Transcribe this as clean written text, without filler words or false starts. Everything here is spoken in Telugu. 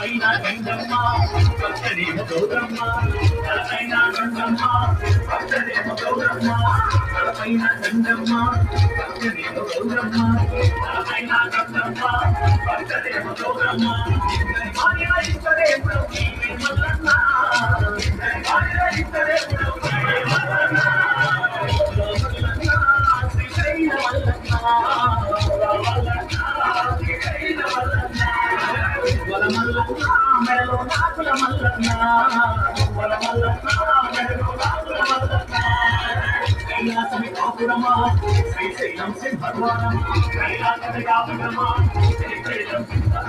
తలపైన గంగమ్మ పచ్చనేమో గౌరమ్మ తలపైన గంగమ్మ పచ్చనేమో గౌరమ్మ తలపైన గంగమ్మ పచ్చనేమో గౌరమ్మ తలపైన గంగమ్మ పచ్చనేమో గౌరమ్మ ఇద్దరి భార్య ఇద్దరే మల్లన్న ఇద్దరి భార్య ఇద్దరే మల్లన్న శ్రీకైన మల్లన్న మెడలో నాకుల మల్లన్న మెడలో నాకుల మల్లన్న కైలాసమి కాపురమా శ్రీశైలం సింహద్వారమా కైలాసమి కాపురమా శ్రీశైలం సింహద్వారమా